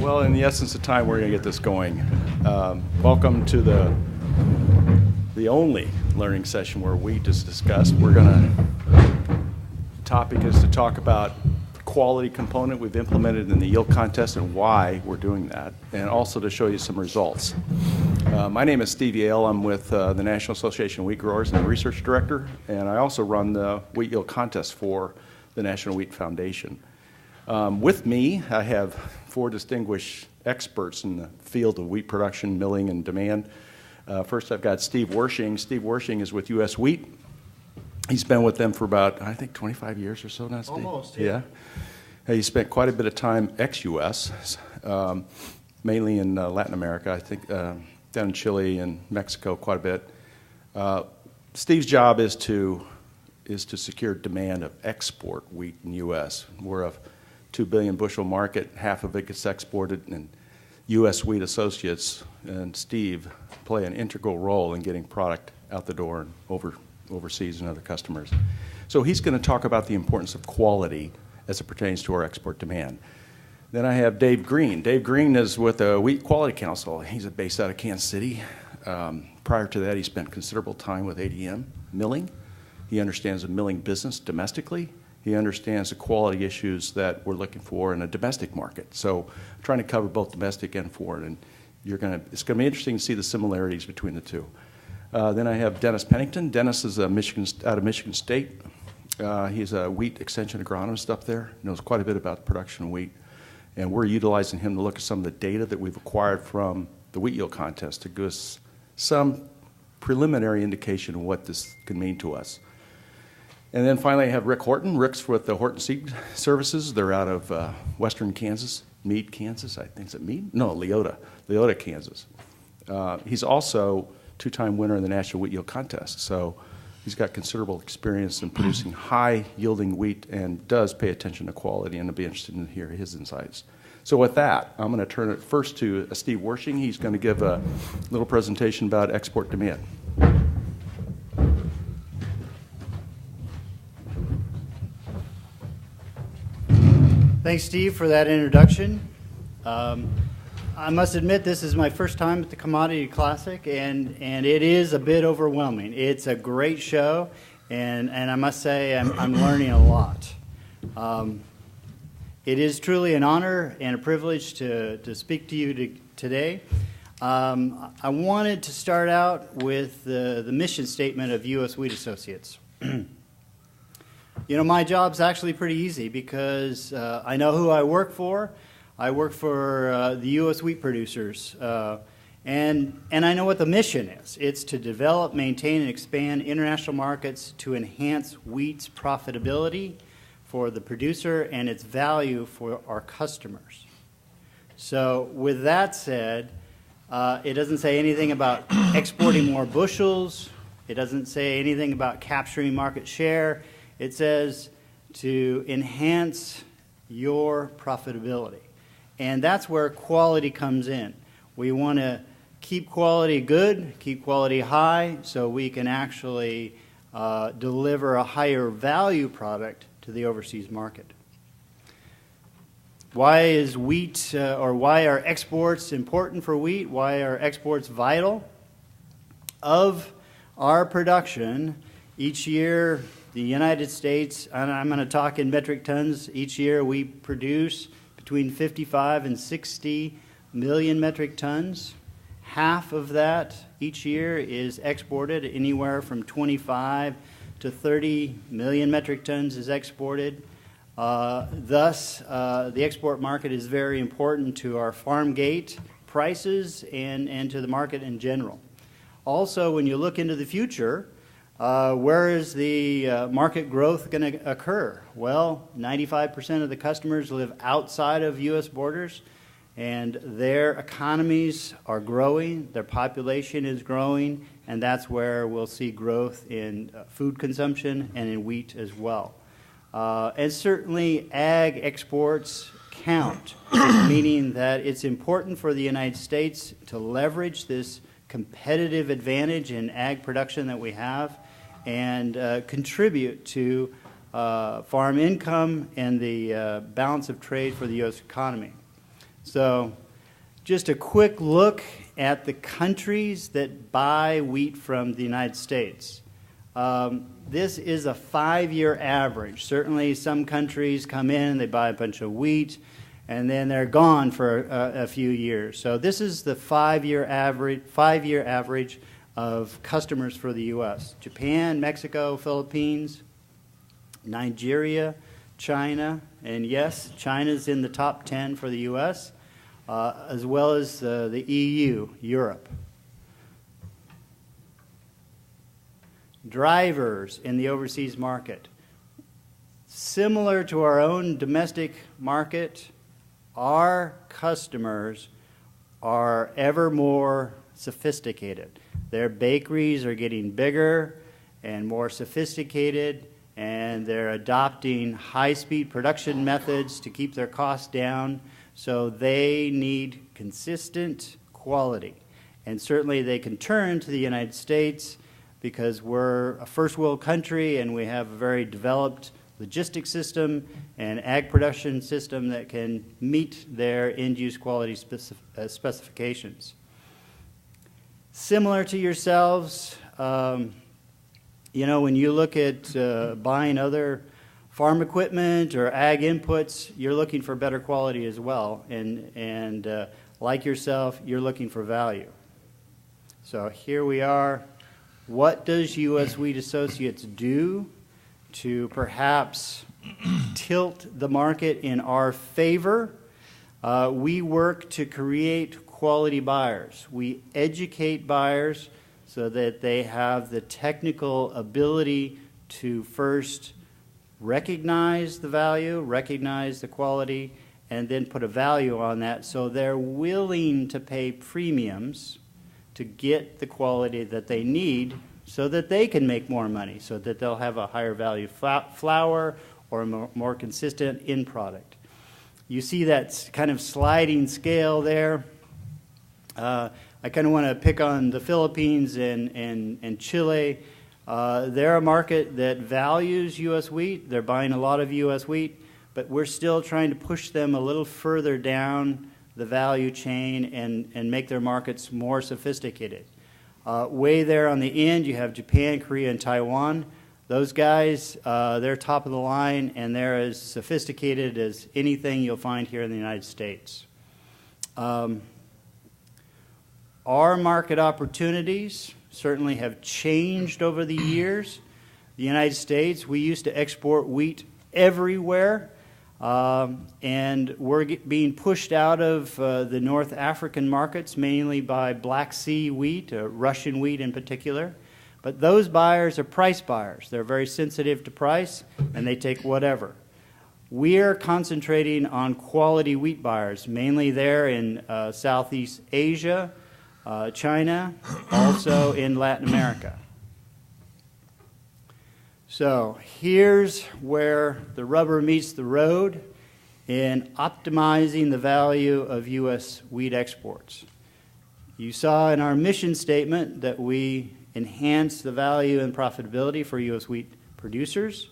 Well, in the essence of time, we're going to get this going. Welcome to the only learning session where wheat is discussed. The topic is to talk about the quality component we've implemented in the yield contest and why we're doing that, and also to show you some results. My name is Steve Yale. I'm with the National Association of Wheat Growers and the Research Director, and I also run the wheat yield contest for the National Wheat Foundation. With me, I have four distinguished experts in the field of wheat production, milling, and demand. First, I've got Steve Wershing. Steve Wershing is with U.S. Wheat. He's been with them for about, I think, 25 years or so now, Steve? Almost, yeah. He spent quite a bit of time ex-U.S., mainly in Latin America, I think, down in Chile and Mexico quite a bit. Steve's job is to secure demand of export wheat in the U.S. We're a 2 billion bushel market, half of it gets exported, and U.S. Wheat Associates and Steve play an integral role in getting product out the door and overseas and other customers. So he's going to talk about the importance of quality as it pertains to our export demand. Then I have Dave Green. Dave Green is with the Wheat Quality Council. He's based out of Kansas City. Prior to that, he spent considerable time with ADM milling. He understands the milling business domestically. He understands the quality issues that we're looking for in a domestic market. So I'm trying to cover both domestic and foreign, and it's going to be interesting to see the similarities between the two. Then I have Dennis Pennington. Dennis is out of Michigan State. He's a wheat extension agronomist up there, knows quite a bit about production of wheat, and we're utilizing him to look at some of the data that we've acquired from the wheat yield contest to give us some preliminary indication of what this can mean to us. And then finally, I have Rick Horton. Rick's with the Horton Seed Services. They're out of western Kansas, Meade, Kansas. I think, is it Meade? No, Leota, Kansas. He's also two-time winner in the National Wheat Yield Contest. So he's got considerable experience in producing high-yielding wheat and does pay attention to quality, and I'll be interested in hear his insights. So with that, I'm going to turn it first to Steve Wershing. He's going to give a little presentation about export demand. Thanks, Steve, for that introduction. I must admit this is my first time at the Commodity Classic, and it is a bit overwhelming. It's a great show, and I must say I'm learning a lot. It is truly an honor and a privilege to speak to you today. I wanted to start out with the mission statement of U.S. Wheat Associates. You know, my job's actually pretty easy because I know who I work for. I work for the U.S. wheat producers, and I know what the mission is. It's to develop, maintain, and expand international markets to enhance wheat's profitability for the producer and its value for our customers. So with that said, it doesn't say anything about exporting more bushels. It doesn't say anything about capturing market share. It says to enhance your profitability. And that's where quality comes in. We want to keep quality good, keep quality high, so we can actually deliver a higher value product to the overseas market. Why is wheat, or why are exports important for wheat? Why are exports vital? Of our production, each year, the United States, and I'm going to talk in metric tons, each year we produce between 55 and 60 million metric tons. Half of that each year is exported. Anywhere from 25 to 30 million metric tons is exported. Thus, the export market is very important to our farm gate prices and to the market in general. Also, when you look into the future, where is the market growth going to occur? Well, 95% of the customers live outside of U.S. borders, and their economies are growing, their population is growing, and that's where we'll see growth in food consumption and in wheat as well. And certainly, ag exports count, meaning that it's important for the United States to leverage this competitive advantage in ag production that we have and contribute to farm income and the balance of trade for the U.S. economy. So just a quick look at the countries that buy wheat from the United States. This is a 5-year average. Certainly some countries come in, they buy a bunch of wheat, and then they're gone for a few years. So this is the 5-year average of customers for the U.S. Japan, Mexico, Philippines, Nigeria, China, and yes, China's in the top 10 for the U.S., as well as the EU, Europe. Drivers in the overseas market. Similar to our own domestic market, our customers are ever more sophisticated. Their bakeries are getting bigger and more sophisticated, and they're adopting high-speed production methods to keep their costs down, so they need consistent quality. And certainly they can turn to the United States because we're a first-world country and we have a very developed logistics system and ag production system that can meet their end-use quality specifications. Similar to yourselves, you know, when you look at buying other farm equipment or ag inputs, you're looking for better quality as well. And like yourself, you're looking for value. So here we are. What does U.S. Wheat Associates do to perhaps tilt the market in our favor? We work to create quality buyers. We educate buyers so that they have the technical ability to first recognize the value, recognize the quality, and then put a value on that so they're willing to pay premiums to get the quality that they need so that they can make more money, so that they'll have a higher value flour or a more consistent end product. You see that kind of sliding scale there. I kind of want to pick on the Philippines and Chile. They're a market that values U.S. wheat. They're buying a lot of U.S. wheat, but we're still trying to push them a little further down the value chain and make their markets more sophisticated. Way there on the end, you have Japan, Korea, and Taiwan. Those guys, they're top of the line, and they're as sophisticated as anything you'll find here in the United States. Our market opportunities certainly have changed over the years. The United States, we used to export wheat everywhere. And we're being pushed out of the North African markets, mainly by Black Sea wheat, Russian wheat in particular. But those buyers are price buyers. They're very sensitive to price, and they take whatever. We're concentrating on quality wheat buyers, mainly there in Southeast Asia, China, also in Latin America. So here's where the rubber meets the road in optimizing the value of U.S. wheat exports. You saw in our mission statement that we enhance the value and profitability for U.S. wheat producers.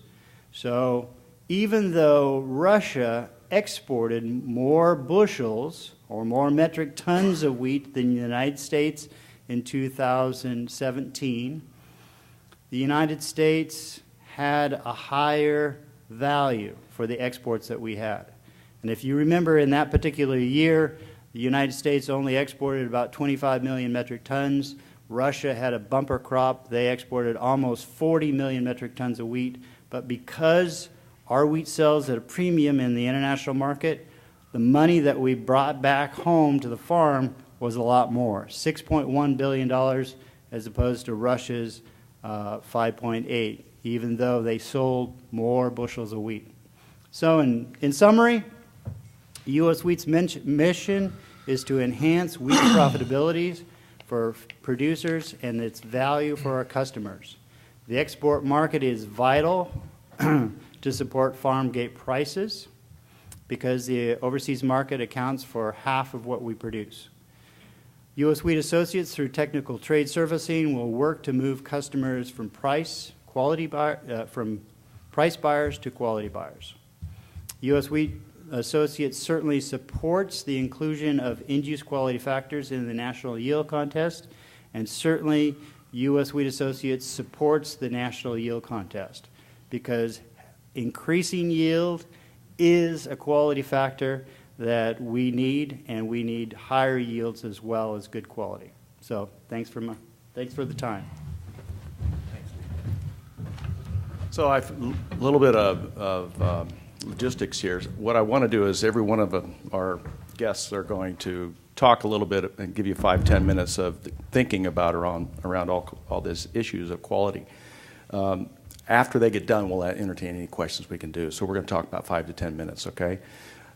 So even though Russia exported more bushels or more metric tons of wheat than the United States in 2017, the United States had a higher value for the exports that we had. And if you remember, in that particular year, the United States only exported about 25 million metric tons. Russia had a bumper crop. They exported almost 40 million metric tons of wheat. But because our wheat sells at a premium in the international market, the money that we brought back home to the farm was a lot more, $6.1 billion as opposed to Russia's 5.8, even though they sold more bushels of wheat. So in summary, U.S. Wheat's mission is to enhance wheat profitabilities for producers and its value for our customers. The export market is vital to support farm gate prices because the overseas market accounts for half of what we produce. U.S. Wheat Associates, through technical trade servicing, will work to move customers from price buyers to quality buyers. U.S. Wheat Associates certainly supports the inclusion of end-use quality factors in the national yield contest, and certainly U.S. Wheat Associates supports the national yield contest because increasing yield is a quality factor that we need, and we need higher yields as well as good quality. So thanks for the time. So a little bit of logistics here. What I want to do is every one of our guests are going to talk a little bit and give you 5-10 minutes of thinking about around all these issues of quality. After they get done, we'll entertain any questions we can do. So we're going to talk about 5 to 10 minutes, okay?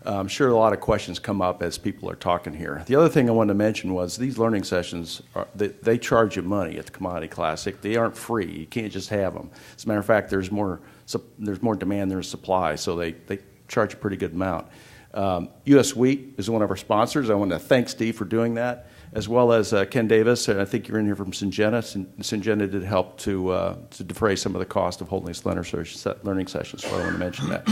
I'm sure a lot of questions come up as people are talking here. The other thing I wanted to mention was these learning sessions, they charge you money at the Commodity Classic. They aren't free. You can't just have them. As a matter of fact, there's more demand than there's supply, so they charge a pretty good amount. U.S. Wheat is one of our sponsors. I want to thank Steve for doing that, as well as Ken Davis. And I think you're in here from Syngenta. Syngenta did help to defray some of the cost of holding these learning sessions, so I want to mention that.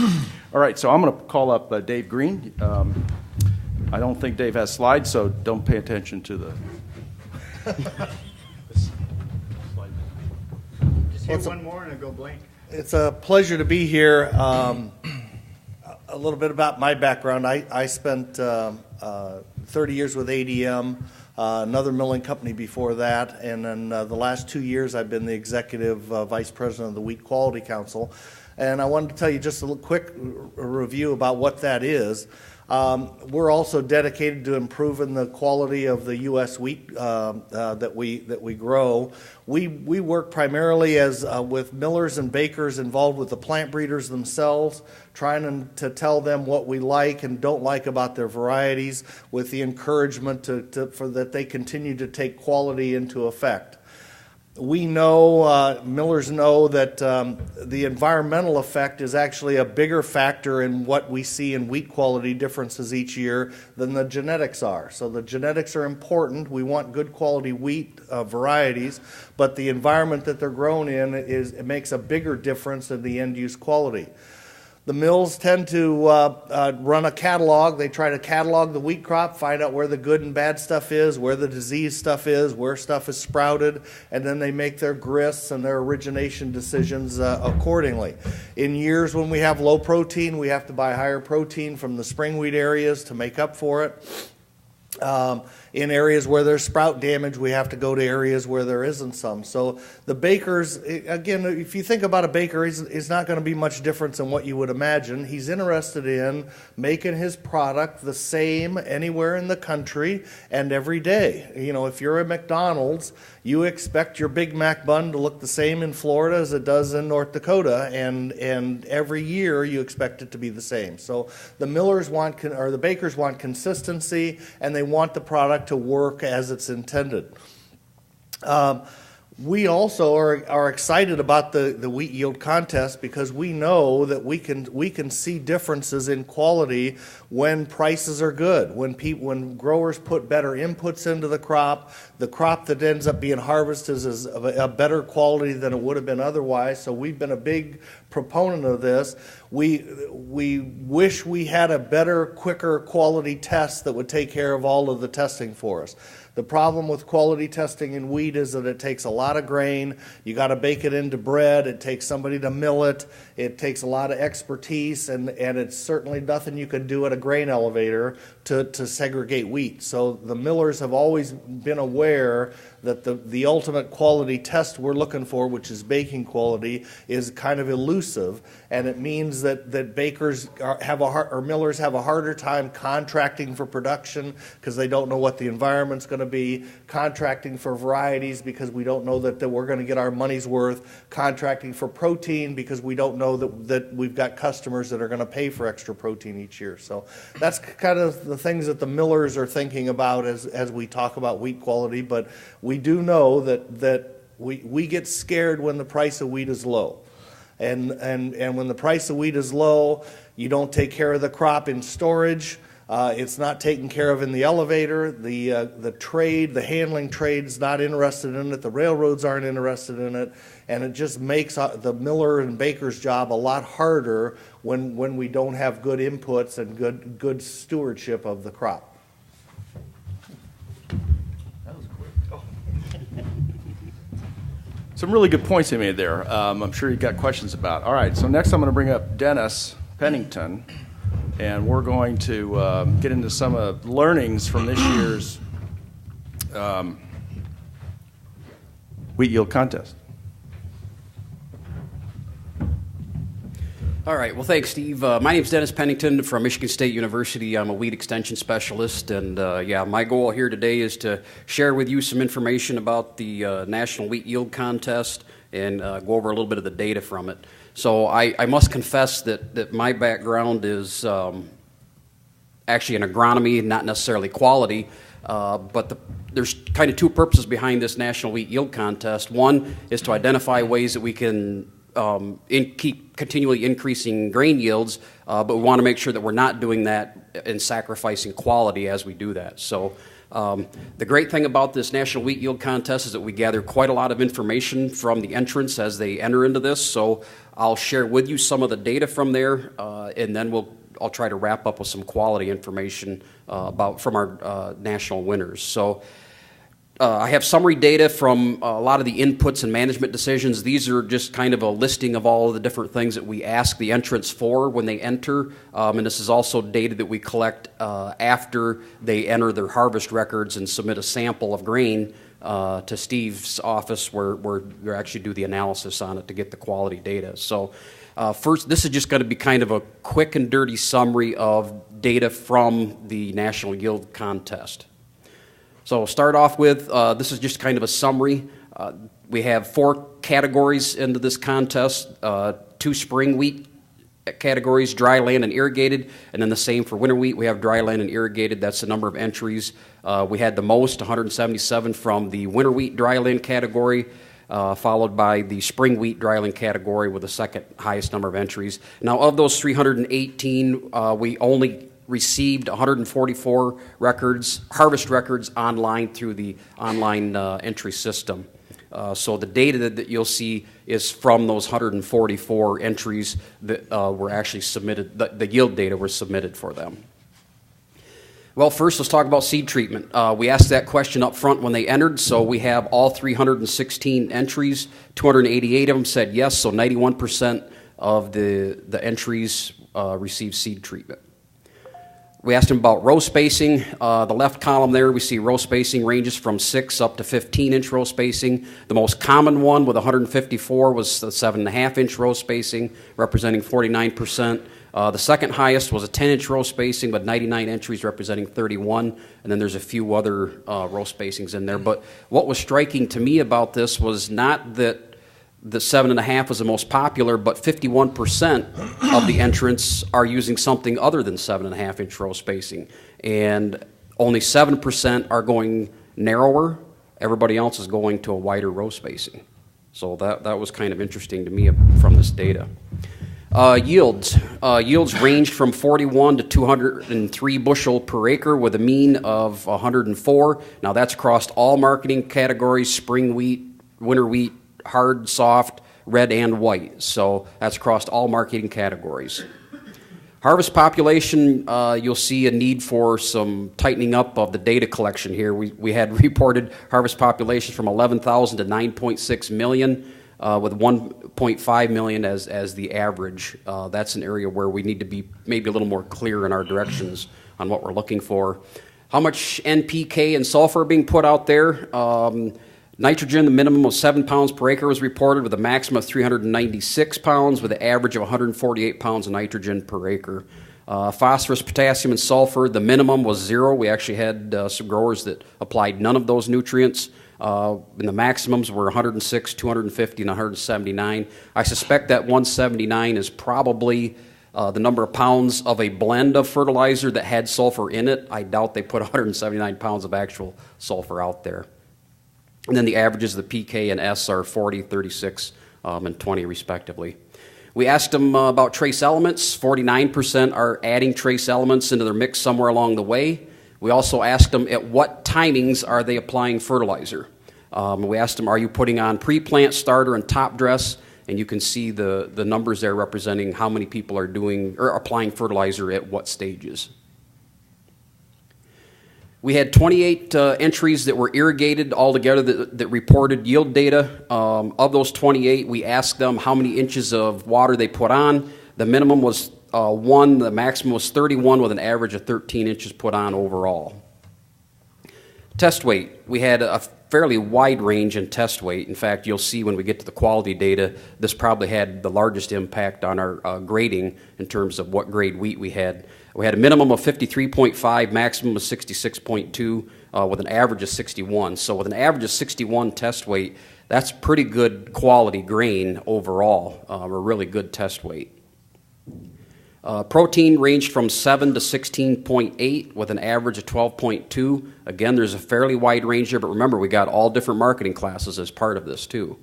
All right, so I'm going to call up Dave Green. I don't think Dave has slides, so don't pay attention to the... Just hit one more and I'll go blank. It's a pleasure to be here. A little bit about my background. I spent 30 years with ADM, another milling company before that, and then the last 2 years I've been the executive vice president of the Wheat Quality Council. And I wanted to tell you just a quick review about what that is. We're also dedicated to improving the quality of the U.S. wheat that we grow. We work primarily with millers and bakers involved with the plant breeders themselves, trying to tell them what we like and don't like about their varieties, with the encouragement for that they continue to take quality into effect. We know, millers know that the environmental effect is actually a bigger factor in what we see in wheat quality differences each year than the genetics are. So the genetics are important. We want good quality wheat varieties, but the environment that they're grown in it makes a bigger difference in the end-use quality. The mills tend to run a catalog. They try to catalog the wheat crop, find out where the good and bad stuff is, where the disease stuff is, where stuff is sprouted, and then they make their grist and their origination decisions accordingly. In years when we have low protein, we have to buy higher protein from the spring wheat areas to make up for it. In areas where there's sprout damage, we have to go to areas where there isn't some. So the bakers, again, if you think about a baker, he's not going to be much different than what you would imagine. He's interested in making his product the same anywhere in the country and every day. You know, if you're at McDonald's, you expect your Big Mac bun to look the same in Florida as it does in North Dakota, and every year you expect it to be the same. So the the bakers want consistency, and they want the product to work as it's intended. We also are excited about the wheat yield contest because we know that we can see differences in quality when prices are good, when growers put better inputs into the crop that ends up being harvested is a better quality than it would have been otherwise. So we've been a big proponent of this. We wish we had a better, quicker quality test that would take care of all of the testing for us. The problem with quality testing in wheat is that it takes a lot of grain. You got to bake it into bread. It takes somebody to mill it. It takes a lot of expertise, and it's certainly nothing you can do at a grain elevator to segregate wheat. So the millers have always been aware that the ultimate quality test we're looking for, which is baking quality, is kind of elusive, and it means that bakers or millers have a harder time contracting for production because they don't know what the environment's going to be, contracting for varieties because we don't know that we're going to get our money's worth, contracting for protein because we don't know that we've got customers that are going to pay for extra protein each year. So that's kind of the things that the millers are thinking about as we talk about wheat quality, but we do know that we get scared when the price of wheat is low. And when the price of wheat is low, you don't take care of the crop in storage. It's not taken care of in the elevator. The trade, the handling trade's not interested in it. The railroads aren't interested in it. And it just makes the miller and baker's job a lot harder when we don't have good inputs and good stewardship of the crop. Some really good points he made there. I'm sure you got questions about. All right, so next I'm going to bring up Dennis Pennington, and we're going to get into some of the learnings from this year's wheat yield contest. All right. Well, thanks, Steve. My name's Dennis Pennington from Michigan State University. I'm a wheat extension specialist, and my goal here today is to share with you some information about the National Wheat Yield Contest and go over a little bit of the data from it. So I must confess that my background is actually in agronomy, not necessarily quality, but there's kind of two purposes behind this National Wheat Yield Contest. One is to identify ways that we can keep continually increasing grain yields, but we want to make sure that we're not doing that and sacrificing quality as we do that. So the great thing about this National Wheat Yield Contest is that we gather quite a lot of information from the entrants as they enter into this. So I'll share with you some of the data from there, and then I'll try to wrap up with some quality information from our national winners. So I have summary data from a lot of the inputs and management decisions. These are just kind of a listing of all of the different things that we ask the entrants for when they enter. And this is also data that we collect after they enter their harvest records and submit a sample of grain to Steve's office where we actually do the analysis on it to get the quality data. So first, this is just going to be kind of a quick and dirty summary of data from the National Yield Contest. So start off with, this is just kind of a summary. We have 4 categories into this contest, 2 spring wheat categories, dry land and irrigated, and then the same for winter wheat. We have dry land and irrigated. That's the number of entries. We had the most, 177 from the winter wheat dry land category, followed by the spring wheat dry land category with the second highest number of entries. Now of those 318, we only received 144 records, harvest records online through the online entry system. So the data that you'll see is from those 144 entries that were actually submitted, the yield data were submitted for them. Well, first let's talk about seed treatment. We asked that question up front when they entered, so we have all 316 entries. 288 of them said yes, so 91% of the entries received seed treatment. We asked him about row spacing. The left column there, we see row spacing ranges from 6 up to 15-inch row spacing. The most common one with 154 was the 7.5-inch row spacing, representing 49%. The second highest was a 10-inch row spacing, but 99 entries representing 31. And then there's a few other row spacings in there. But what was striking to me about this was not that the 7.5 was the most popular, but 51% of the entrants are using something other than 7.5-inch row spacing. And only 7% are going narrower. Everybody else is going to a wider row spacing. So that was kind of interesting to me from this data. Yields. Yields ranged from 41 to 203 bushel per acre with a mean of 104. Now that's across all marketing categories, spring wheat, winter wheat, hard, soft, red, and white. So that's across all marketing categories. Harvest population, you'll see a need for some tightening up of the data collection here. We had reported harvest populations from 11,000 to 9.6 million, with 1.5 million as the average. That's an area where we need to be maybe a little more clear in our directions on what we're looking for. How much NPK and sulfur are being put out there? Nitrogen, the minimum of 7 pounds per acre was reported with a maximum of 396 pounds with an average of 148 pounds of nitrogen per acre. Phosphorus, potassium, and sulfur, the minimum was 0. We actually had some growers that applied none of those nutrients. And the maximums were 106, 250, and 179. I suspect that 179 is probably the number of pounds of a blend of fertilizer that had sulfur in it. I doubt they put 179 pounds of actual sulfur out there. And then the averages of the PK and S are 40, 36, and 20 respectively. We asked them about trace elements. 49% are adding trace elements into their mix somewhere along the way. We also asked them at what timings are they applying fertilizer. We asked them, are you putting on pre-plant, starter, and top dress? And you can see the numbers there representing how many people are doing or applying fertilizer at what stages. We had 28 entries that were irrigated altogether that reported yield data. Of those 28, we asked them how many inches of water they put on. The minimum was 1, the maximum was 31, with an average of 13 inches put on overall. Test weight. We had a fairly wide range in test weight. In fact, you'll see when we get to the quality data, this probably had the largest impact on our grading in terms of what grade wheat we had. We had a minimum of 53.5, maximum of 66.2, with an average of 61. So with an average of 61 test weight, that's pretty good quality grain overall, a really good test weight. Protein ranged from 7 to 16.8 with an average of 12.2. Again, there's a fairly wide range there, but remember, we got all different marketing classes as part of this too.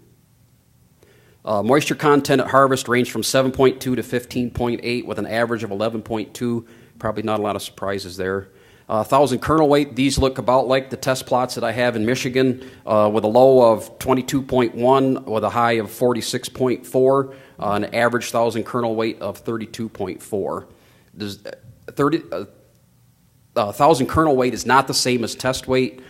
Moisture content at harvest ranged from 7.2 to 15.8 with an average of 11.2. Probably not a lot of surprises there. 1,000 kernel weight, these look about like the test plots that I have in Michigan, with a low of 22.1 with a high of 46.4, an average 1,000 kernel weight of 32.4. 1,000 kernel weight is not the same as test weight.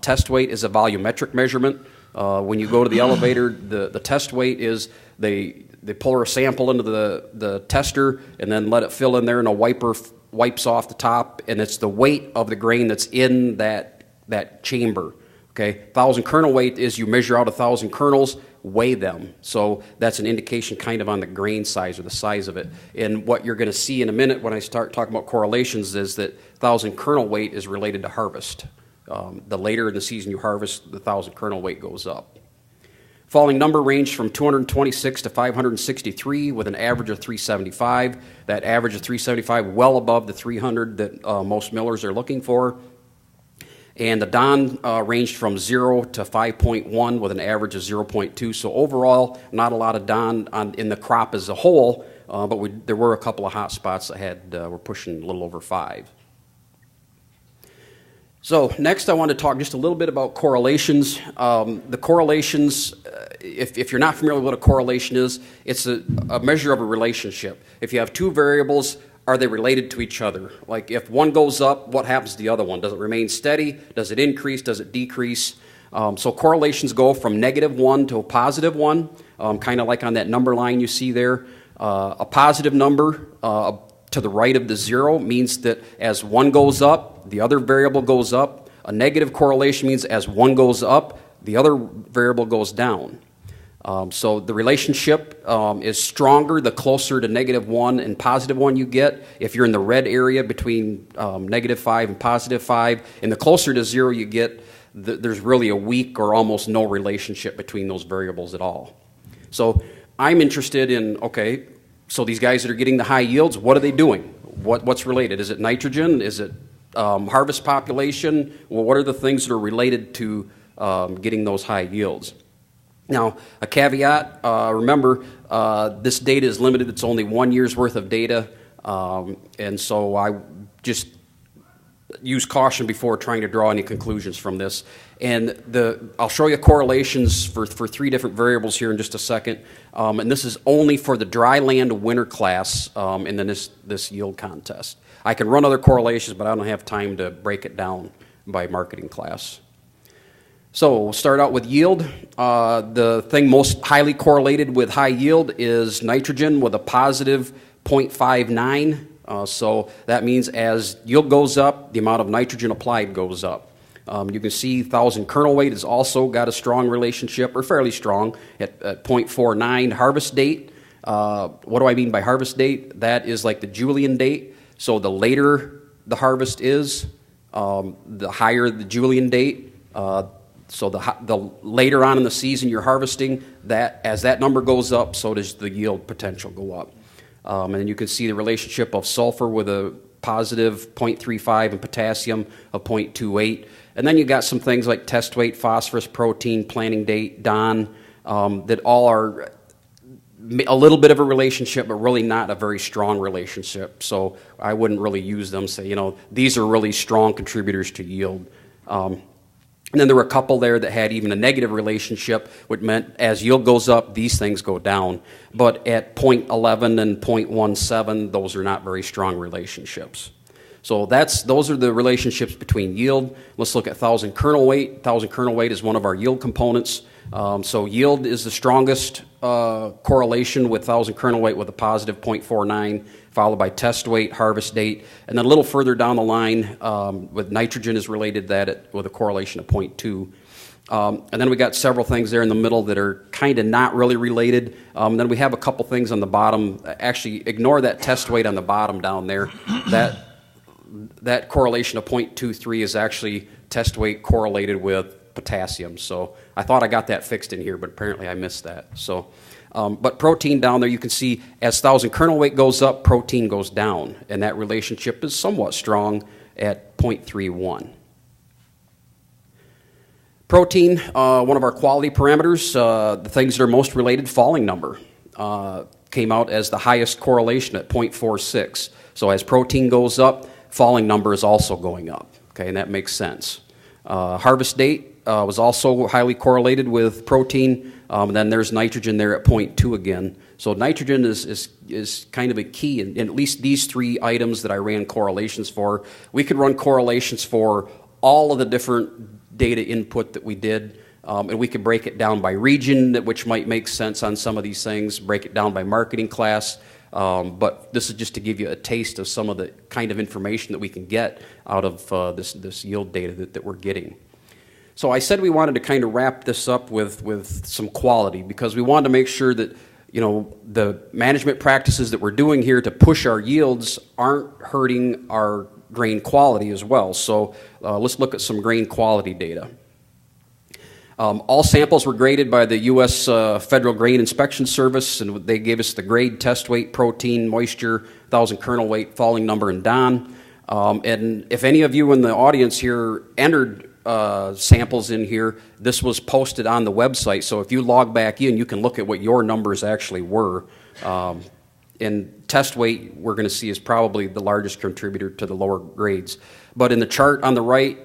Test weight is a volumetric measurement. When you go to the elevator, the test weight is they pour a sample into the tester and then let it fill in there, and a wiper wipes off the top, and it's the weight of the grain that's in that chamber. Okay, 1,000 kernel weight is you measure out 1,000 kernels, weigh them. So that's an indication kind of on the grain size or the size of it. And what you're going to see in a minute when I start talking about correlations is that 1,000 kernel weight is related to harvest. The later in the season you harvest, the 1,000 kernel weight goes up. Falling number ranged from 226 to 563 with an average of 375. That average of 375 well above the 300 that most millers are looking for. And the DON ranged from 0 to 5.1 with an average of 0.2. So overall, not a lot of DON in the crop as a whole, but there were a couple of hot spots that were pushing a little over 5. So next I want to talk just a little bit about correlations. The correlations, if you're not familiar with what a correlation is, it's a measure of a relationship. If you have two variables, are they related to each other? Like if one goes up, what happens to the other one? Does it remain steady? Does it increase? Does it decrease? So correlations go from -1 to a +1, kind of like on that number line you see there. A positive number to the right of the 0 means that as one goes up, the other variable goes up. A negative correlation means as one goes up, the other variable goes down. So the relationship is stronger the closer to -1 and +1 you get. If you're in the red area between -5 and +5, and the closer to 0 you get, there's really a weak or almost no relationship between those variables at all. So I'm interested in, okay, so these guys that are getting the high yields, what are they doing? What's related? Is it nitrogen? Is it harvest population? Well, what are the things that are related to getting those high yields? Now, a caveat, remember, this data is limited. It's only 1 year's worth of data, and so I just use caution before trying to draw any conclusions from this. And I'll show you correlations for 3 different variables here in just a second, and this is only for the dry land winter class in this yield contest. I can run other correlations, but I don't have time to break it down by marketing class. So we'll start out with yield. The thing most highly correlated with high yield is nitrogen with a positive 0.59. So that means as yield goes up, the amount of nitrogen applied goes up. You can see 1,000 kernel weight has also got a strong relationship, or fairly strong, at 0.49. Harvest date, what do I mean by harvest date? That is like the Julian date. So the later the harvest is, the higher the Julian date. So the later on in the season you're harvesting, as that number goes up, so does the yield potential go up. And then you can see the relationship of sulfur with a positive 0.35 and potassium of 0.28. And then you got some things like test weight, phosphorus, protein, planting date, DON, that all are a little bit of a relationship, but really not a very strong relationship. So I wouldn't really use them, say, these are really strong contributors to yield. And then there were a couple there that had even a negative relationship, which meant as yield goes up, these things go down. But at 0.11 and 0.17, those are not very strong relationships. So those are the relationships between yield. Let's look at 1,000 kernel weight. 1,000 kernel weight is one of our yield components. So yield is the strongest correlation with 1,000 kernel weight with a positive 0.49, followed by test weight, harvest date, and then a little further down the line with nitrogen is related to that with a correlation of 0.2. And then we got several things there in the middle that are kind of not really related. Then we have a couple things on the bottom. Actually, ignore that test weight on the bottom down there. That correlation of 0.23 is actually test weight correlated with potassium. So I thought I got that fixed in here, but apparently I missed that. So, but protein down there, you can see as 1,000 kernel weight goes up, protein goes down, and that relationship is somewhat strong at 0.31. Protein, one of our quality parameters, the things that are most related, falling number, came out as the highest correlation at 0.46. So as protein goes up, falling number is also going up, okay, and that makes sense. Harvest date was also highly correlated with protein, and then there's nitrogen there at 0.2 again. So nitrogen is kind of a key in at least these three items that I ran correlations for. We could run correlations for all of the different data input that we did, and we could break it down by region, which might make sense on some of these things, break it down by marketing class. But this is just to give you a taste of some of the kind of information that we can get out of this yield data that we're getting. So I said we wanted to kind of wrap this up with some quality, because we wanted to make sure that the management practices that we're doing here to push our yields aren't hurting our grain quality as well. So let's look at some grain quality data. All samples were graded by the U.S. Federal Grain Inspection Service, and they gave us the grade, test weight, protein, moisture, 1,000 kernel weight, falling number, and DON. And if any of you in the audience here entered samples in here, this was posted on the website. So if you log back in, you can look at what your numbers actually were. And test weight, we're going to see, is probably the largest contributor to the lower grades. But in the chart on the right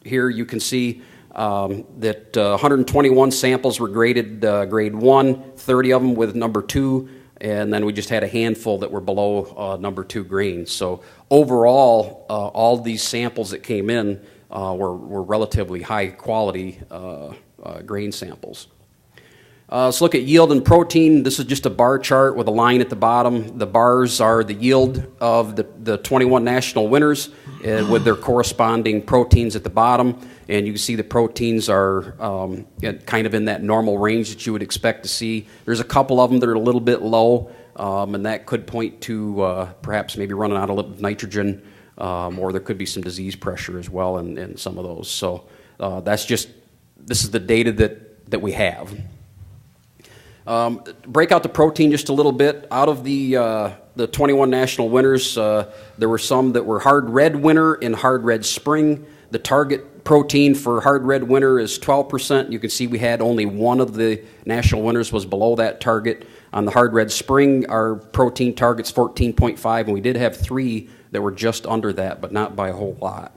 here, you can see that 121 samples were graded grade 1, 30 of them with number 2, and then we just had a handful that were below number 2 grains. So overall, all these samples that came in were relatively high quality grain samples. Let's look at yield and protein. This is just a bar chart with a line at the bottom. The bars are the yield of the 21 national winners with their corresponding proteins at the bottom. And you can see the proteins are kind of in that normal range that you would expect to see. There's a couple of them that are a little bit low, and that could point to perhaps maybe running out of nitrogen, or there could be some disease pressure as well in some of those. So this is the data that we have. Break out the protein just a little bit. Out of the 21 national winners, there were some that were hard red winter and hard red spring. The target protein for hard red winter is 12%. You can see we had only one of the national winners was below that target. On the hard red spring, our protein target's 14.5, and we did have 3 that were just under that, but not by a whole lot.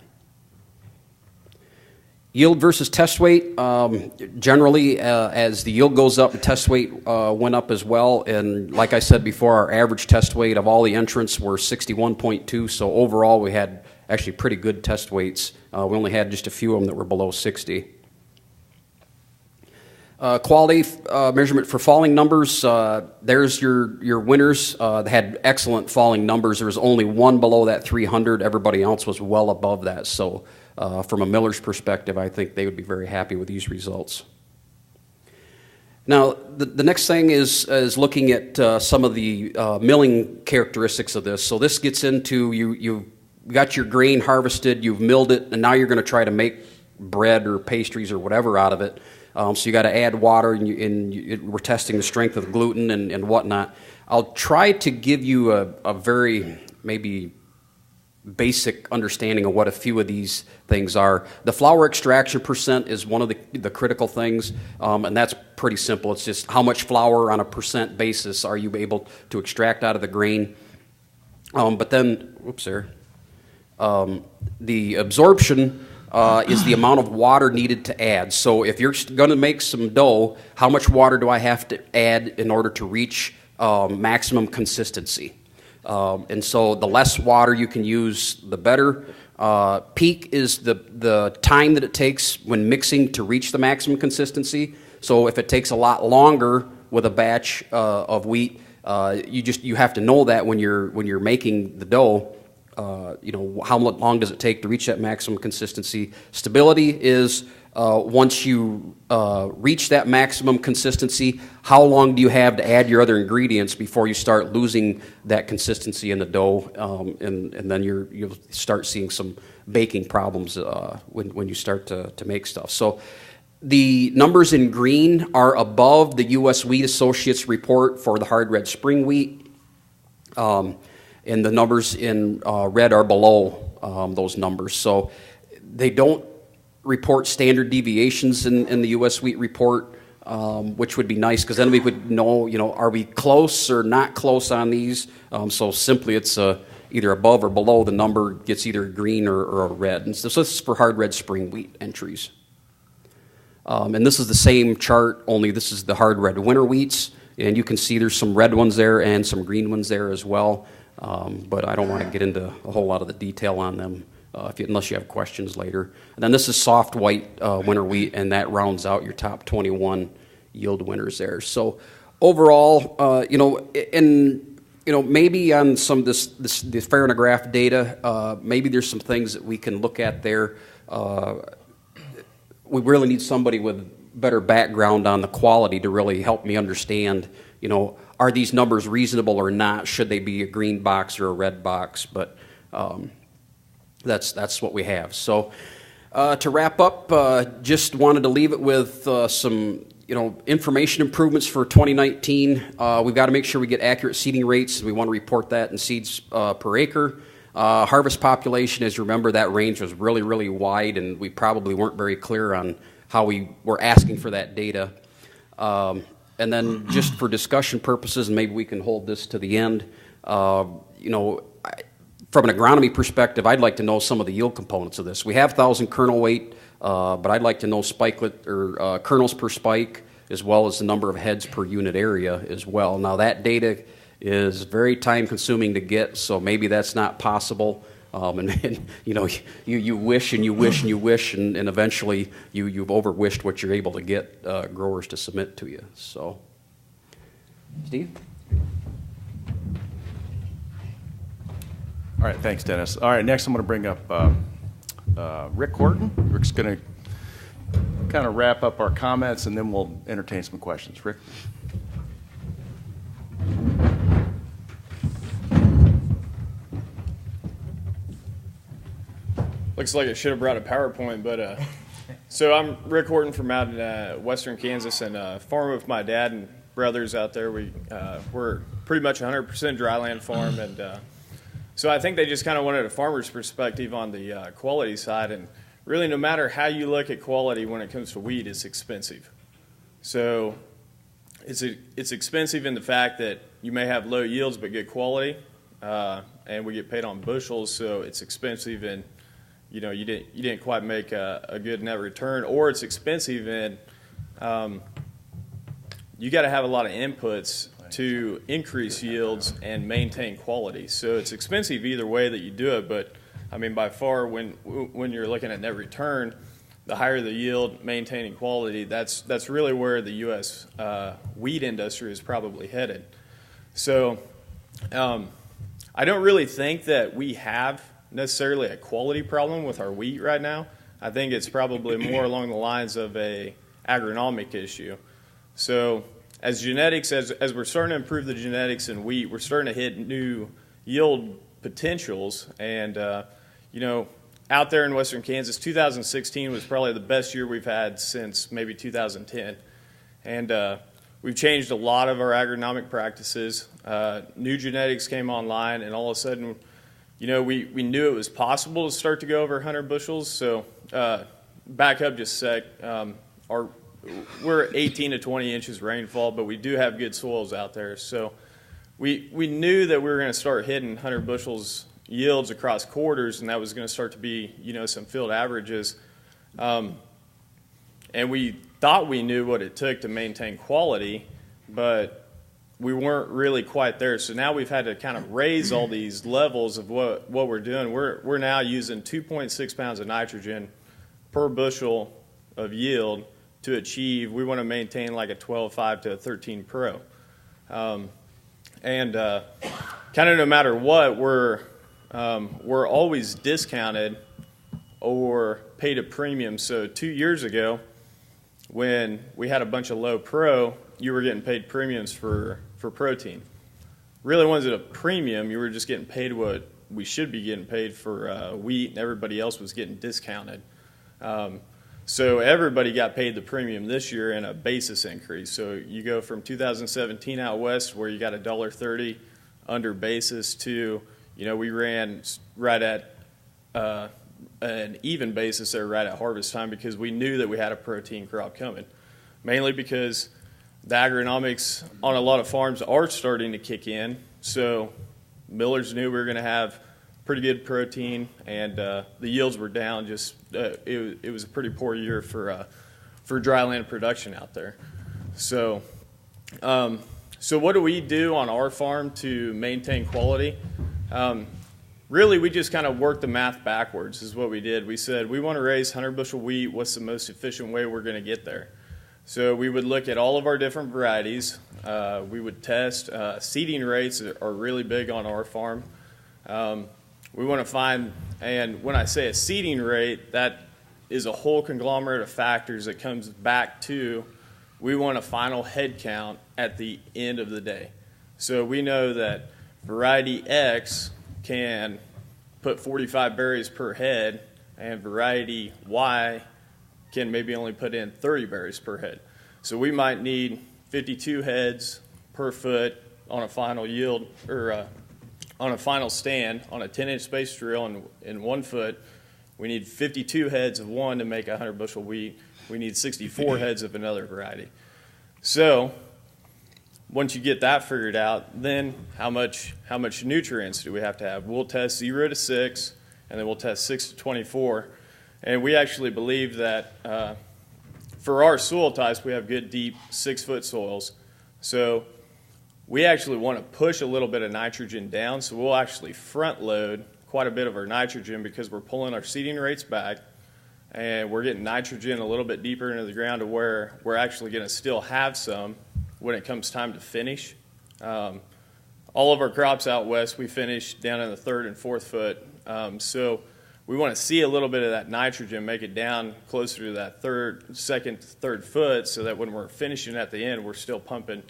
Yield versus test weight, generally as the yield goes up, the test weight went up as well, and like I said before, our average test weight of all the entrants were 61.2, so overall we had actually pretty good test weights. We only had just a few of them that were below 60. Quality measurement for falling numbers, there's your winners. They had excellent falling numbers. There was only one below that 300. Everybody else was well above that, so from a miller's perspective, I think they would be very happy with these results. Now, the next thing is looking at some of the milling characteristics of this. So this gets into you've got your grain harvested, you've milled it, and now you're going to try to make bread or pastries or whatever out of it. So you got to add water, and we're testing the strength of the gluten and whatnot. I'll try to give you a very maybe basic understanding of what a few of these things are. The flour extraction percent is one of the critical things, and that's pretty simple. It's just how much flour on a percent basis are you able to extract out of the grain. But then, the absorption is the amount of water needed to add. So if you're going to make some dough, how much water do I have to add in order to reach maximum consistency? And so the less water you can use, the better. Peak is the time that it takes when mixing to reach the maximum consistency. So if it takes a lot longer with a batch of wheat, you have to know that when you're making the dough. How long does it take to reach that maximum consistency? Stability is once you reach that maximum consistency, how long do you have to add your other ingredients before you start losing that consistency in the dough, and then you'll start seeing some baking problems when you start to make stuff. So the numbers in green are above the U.S. Wheat Associates report for the hard red spring wheat. And the numbers in red are below those numbers. So they don't report standard deviations in the U.S. wheat report, which would be nice because then we would know, are we close or not close on these? So simply it's either above or below. The number gets either green or a red. And so this is for hard red spring wheat entries. And this is the same chart, only this is the hard red winter wheats. And you can see there's some red ones there and some green ones there as well. But I don't want to get into a whole lot of the detail on them unless you have questions later. And then this is soft white winter wheat, and that rounds out your top 21 yield winners there. So overall, maybe on some of this Farinograph data, maybe there's some things that we can look at there. We really need somebody with better background on the quality to really help me understand, are these numbers reasonable or not? Should they be a green box or a red box? But that's what we have. So to wrap up, just wanted to leave it with some information improvements for 2019. We've got to make sure we get accurate seeding rates. We want to report that in seeds per acre. Harvest population, as you remember, that range was really, really wide, and we probably weren't very clear on how we were asking for that data. And then just for discussion purposes, and maybe we can hold this to the end, from an agronomy perspective, I'd like to know some of the yield components of this. We have 1,000 kernel weight, but I'd like to know spikelet or kernels per spike, as well as the number of heads per unit area as well. Now that data is very time consuming to get, so maybe that's not possible. You wish and you wish and you wish, and eventually you've overwished what you're able to get growers to submit to you. So, Steve? All right, thanks, Dennis. All right, next I'm going to bring up Rick Horton. Rick's going to kind of wrap up our comments, and then we'll entertain some questions. Rick? Looks like I should have brought a PowerPoint, but so I'm Rick Horton from out in western Kansas, and farm with my dad and brothers out there. We're pretty much 100% dryland farm, and so I think they just kind of wanted a farmer's perspective on the quality side, and really no matter how you look at quality when it comes to wheat, it's expensive. So it's expensive in the fact that you may have low yields but good quality, and we get paid on bushels, so it's expensive and you didn't quite make a good net return, or it's expensive and you got to have a lot of inputs to increase yields and maintain quality. So it's expensive either way that you do it, but I mean by far when you're looking at net return, the higher the yield, maintaining quality, that's really where the U.S. Wheat industry is probably headed. So I don't really think that we have necessarily a quality problem with our wheat right now. I think it's probably more along the lines of a agronomic issue. So as genetics, as we're starting to improve the genetics in wheat, we're starting to hit new yield potentials. And, out there in western Kansas, 2016 was probably the best year we've had since maybe 2010. And we've changed a lot of our agronomic practices. New genetics came online, and all of a sudden we knew it was possible to start to go over 100 bushels. So back up just a sec. We're 18 to 20 inches rainfall, but we do have good soils out there. So we knew that we were going to start hitting 100 bushels yields across quarters, and that was going to start to be, some field averages. And we thought we knew what it took to maintain quality, but we weren't really quite there. So now we've had to kind of raise all these levels of what we're doing. We're now using 2.6 pounds of nitrogen per bushel of yield to achieve. We want to maintain like a 12.5 to a 13 pro. And kind of no matter what, we're always discounted or paid a premium. So 2 years ago, when we had a bunch of low pro, you were getting paid premiums for protein. Really wasn't a premium. You were just getting paid what we should be getting paid for wheat, and everybody else was getting discounted. So everybody got paid the premium this year in a basis increase. So you go from 2017 out west, where you got $1.30 under basis, to we ran right at an even basis there right at harvest time, because we knew that we had a protein crop coming, mainly because the agronomics on a lot of farms are starting to kick in. So millers knew we were going to have pretty good protein, and the yields were down. Just it was a pretty poor year for dryland production out there. So what do we do on our farm to maintain quality? Really, we just kind of worked the math backwards is what we did. We said, we want to raise 100 bushel wheat. What's the most efficient way we're going to get there? So we would look at all of our different varieties. We would test. Seeding rates are really big on our farm. We want to find, and when I say a seeding rate, that is a whole conglomerate of factors that comes back to, we want a final head count at the end of the day. So we know that variety X can put 45 berries per head, and variety Y can maybe only put in 30 berries per head. So we might need 52 heads per foot on a final yield, or on a final stand on a 10-inch space drill, and in 1 foot, we need 52 heads of one to make 100 bushel wheat. We need 64 heads of another variety. So once you get that figured out, then how much nutrients do we have to have? We'll test 0 to 6, and then we'll test 6 to 24. And we actually believe that for our soil types, we have good deep 6-foot soils. So we actually want to push a little bit of nitrogen down. So we'll actually front load quite a bit of our nitrogen, because we're pulling our seeding rates back, and we're getting nitrogen a little bit deeper into the ground to where we're actually going to still have some when it comes time to finish. All of our crops out west, we finish down in the 3rd and 4th foot. So we want to see a little bit of that nitrogen, make it down closer to that 2nd, 3rd foot, so that when we're finishing at the end, we're still pumping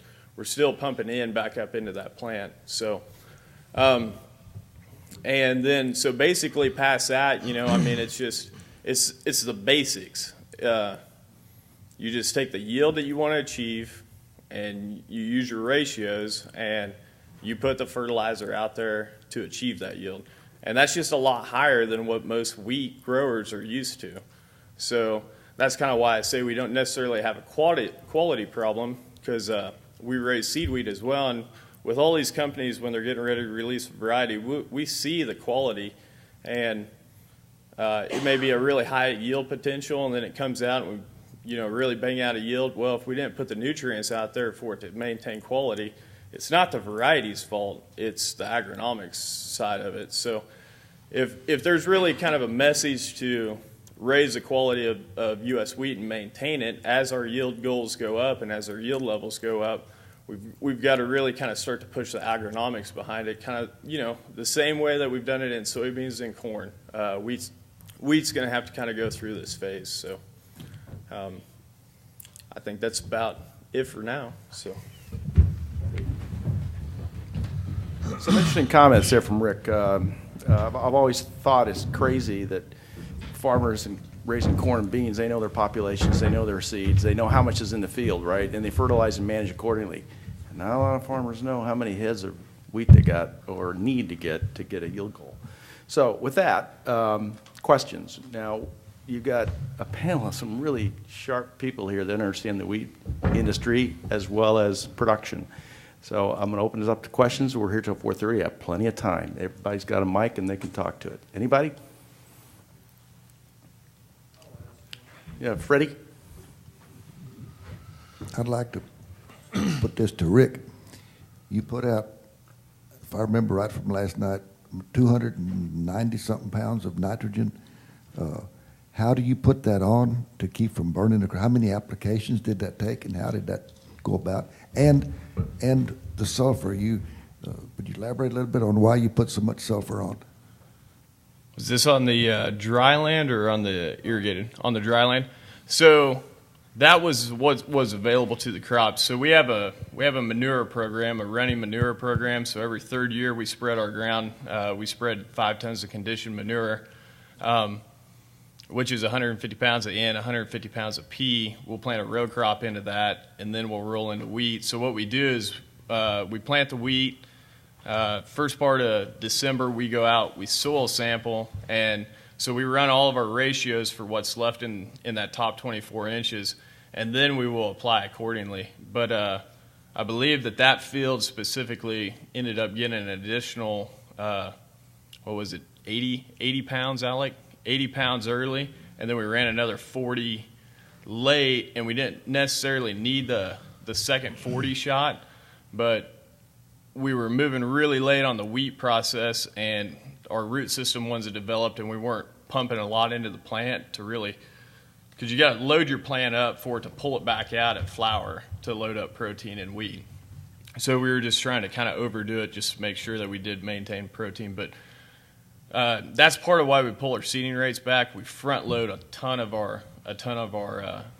in back up into that plant. So, and then so basically past that, it's the basics. You just take the yield that you want to achieve, and you use your ratios, and you put the fertilizer out there to achieve that yield. And that's just a lot higher than what most wheat growers are used to. So that's kind of why I say we don't necessarily have a quality problem, because we raise seed wheat as well. And with all these companies, when they're getting ready to release a variety, we see the quality, and it may be a really high yield potential, and then it comes out and we really bang out a yield. Well, if we didn't put the nutrients out there for it to maintain quality, it's not the variety's fault, it's the agronomics side of it. So if there's really kind of a message to raise the quality of U.S. wheat and maintain it, as our yield goals go up and as our yield levels go up, we've got to really kind of start to push the agronomics behind it, kind of, the same way that we've done it in soybeans and corn. Wheat's going to have to kind of go through this phase. So I think that's about it for now. So. Some interesting comments there from Rick. I've always thought it's crazy that farmers raising corn and beans, they know their populations, they know their seeds, they know how much is in the field, right? And they fertilize and manage accordingly. And not a lot of farmers know how many heads of wheat they got or need to get a yield goal. So with that, questions. Now, you've got a panel of some really sharp people here that understand the wheat industry as well as production. So I'm going to open this up to questions. We're here till 4:30. I have plenty of time. Everybody's got a mic and they can talk to it. Anybody? Yeah, Freddie? I'd like to put this to Rick. You put out, if I remember right from last night, 290-something pounds of nitrogen. How do you put that on to keep from burning the ground? How many applications did that take, and how did that go about? And the sulfur, would you elaborate a little bit on why you put so much sulfur on? Was this on the dry land or on the irrigated? On the dry land. So that was what was available to the crops. So we have a manure program, a running manure program. So every third year we spread our ground. We spread 5 tons of conditioned manure, which is 150 pounds of N, 150 pounds of P. We'll plant a row crop into that, and then we'll roll into wheat. So what we do is we plant the wheat. First part of December, we go out, we soil sample, and so we run all of our ratios for what's left in that top 24 inches, and then we will apply accordingly. But I believe that field specifically ended up getting an additional, 80 pounds, Alec? 80 pounds early, and then we ran another 40 late, and we didn't necessarily need the second 40 shot, but we were moving really late on the wheat process, and our root system wasn't developed, and we weren't pumping a lot into the plant to really, because you got to load your plant up for it to pull it back out at flower to load up protein in wheat. So we were just trying to kind of overdo it just to make sure that we did maintain protein, but that's part of why we pull our seeding rates back. We front load a ton of our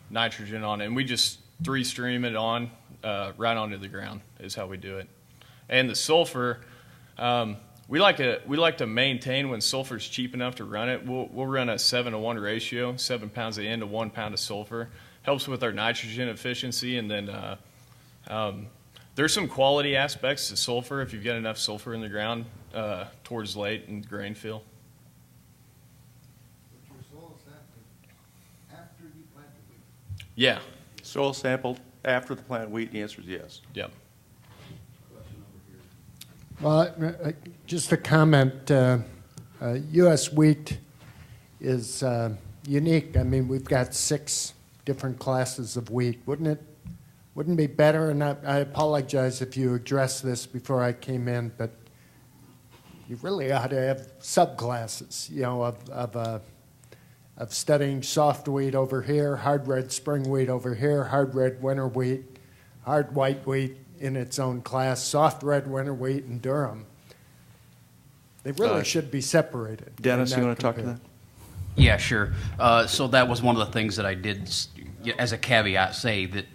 nitrogen on it, and we just 3-stream it on right onto the ground is how we do it. And the sulfur, we like to maintain when sulfur's cheap enough to run it. We'll run a 7-to-1 ratio, 7 pounds of N to 1 pound of sulfur. Helps with our nitrogen efficiency, and then there's some quality aspects to sulfur if you've got enough sulfur in the ground towards late in grain fill. But your soil sampling after you plant the wheat? Yeah. Soil sampled after the plant wheat? The answer is yes. Yep. Well, just a comment. U.S. wheat is unique. I mean, we've got 6 different classes of wheat. Wouldn't it be better? And I apologize if you addressed this before I came in, but you really ought to have subclasses, of studying soft wheat over here, hard red spring wheat over here, hard red winter wheat, hard white wheat in its own class, soft red winter wheat, and durum. They really should be separated. Dennis, you want to talk to that? Yeah, sure. So that was one of the things that I did, as a caveat, say that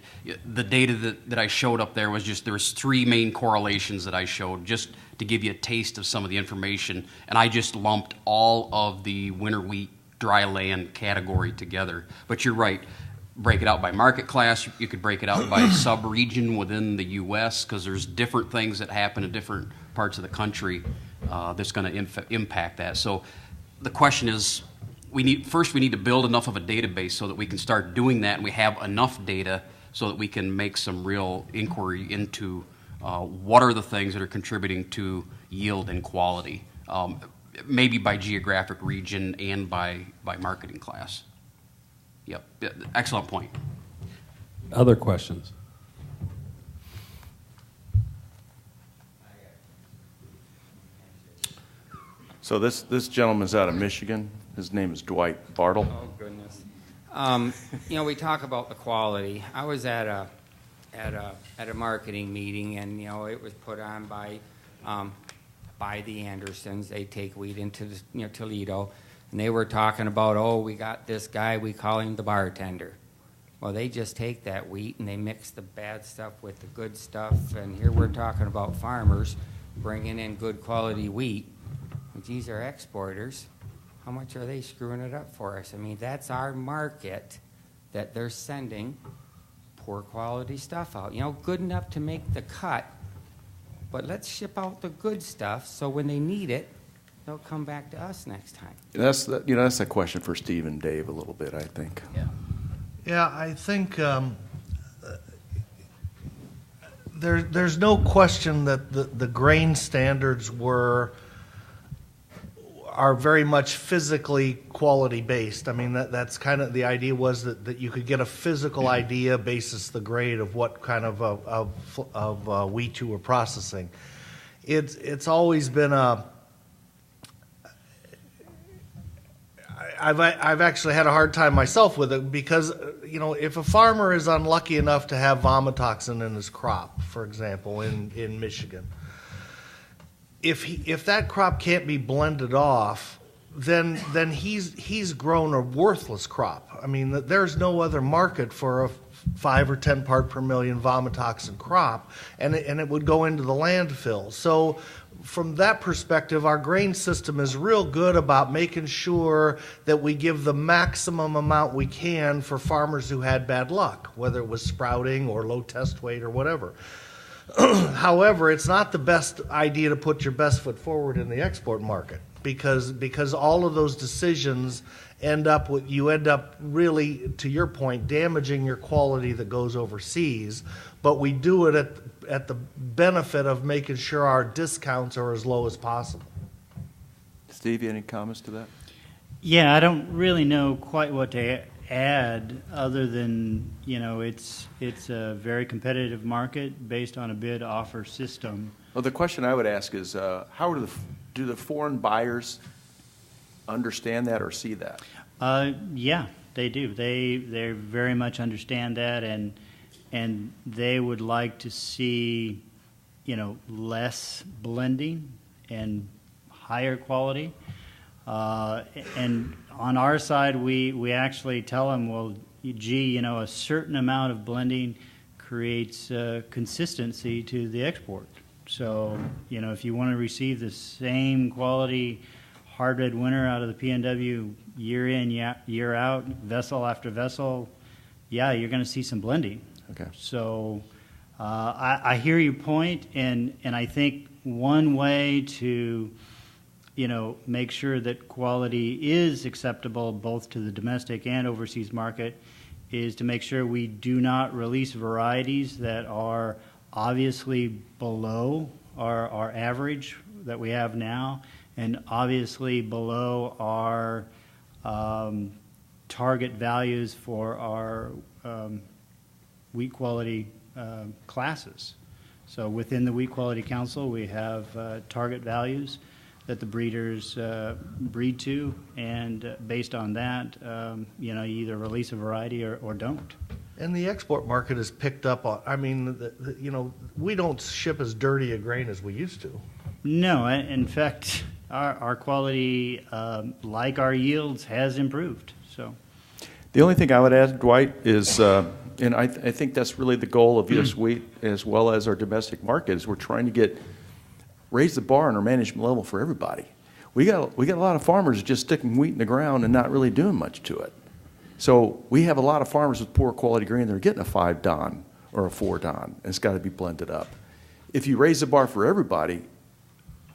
the data that I showed up there was there was 3 main correlations that I showed, just to give you a taste of some of the information, and I just lumped all of the winter wheat dry land category together. But you're right. Break it out by market class. You could break it out by sub-region within the U.S. because there's different things that happen in different parts of the country that's going to impact that. So the question is, we need to build enough of a database so that we can start doing that, and we have enough data so that we can make some real inquiry into what are the things that are contributing to yield and quality, maybe by geographic region and by marketing class. Yep, excellent point. Other questions? So this gentleman's out of Michigan. His name is Dwight Bartle. Oh, goodness. We talk about the quality. I was at a marketing meeting, and it was put on by the Andersons. They take wheat into Toledo, and they were talking about, we got this guy, we call him the bartender. Well, they just take that wheat and they mix the bad stuff with the good stuff, and here we're talking about farmers bringing in good quality wheat. These are exporters. How much are they screwing it up for us? I mean, that's our market that they're sending poor quality stuff out. Good enough to make the cut, but let's ship out the good stuff so when they need it, they'll come back to us next time. That's that's a question for Steve and Dave a little bit, I think. Yeah, I think there's no question that the grain standards are very much physically quality based. I mean, that's kind of the idea was that you could get a physical idea basis the grade of what kind of wheat you were processing. It's always been I've actually had a hard time myself with it because, if a farmer is unlucky enough to have vomitoxin in his crop, for example, in Michigan, if that crop can't be blended off, then he's grown a worthless crop. I mean, there's no other market for a 5 or 10 part per million vomitoxin crop, and it would go into the landfill. So from that perspective, our grain system is real good about making sure that we give the maximum amount we can for farmers who had bad luck, whether it was sprouting or low test weight or whatever. However, it's not the best idea to put your best foot forward in the export market because all of those decisions end up really, to your point, damaging your quality that goes overseas. But we do it at the benefit of making sure our discounts are as low as possible. Steve, any comments to that? Yeah, I don't really know quite what to add other than, it's a very competitive market based on a bid-offer system. Well, the question I would ask is, how do the foreign buyers understand that or see that? Yeah, they do. They very much understand that, and they would like to see, less blending and higher quality. And on our side, we actually tell them, well, gee, a certain amount of blending creates consistency to the export. So, if you want to receive the same quality hard red winter out of the PNW year in, year out, vessel after vessel, yeah, you're going to see some blending. Okay. So I hear your point, and I think one way to make sure that quality is acceptable both to the domestic and overseas market is to make sure we do not release varieties that are obviously below our average that we have now and obviously below our target values for our wheat quality classes. So within the Wheat Quality Council, we have target values that the breeders breed to, and based on that, you either release a variety or don't. And the export market is picked up on. I mean, we don't ship as dirty a grain as we used to. No, in fact, our quality, like our yields, has improved. So, the only thing I would add, Dwight, is, and I think that's really the goal of U.S. Wheat as well as our domestic market, is we're trying to raise the bar on our management level for everybody. We got a lot of farmers just sticking wheat in the ground and not really doing much to it. So we have a lot of farmers with poor quality grain that are getting a 5 Don or a 4 Don, and it's got to be blended up. If you raise the bar for everybody,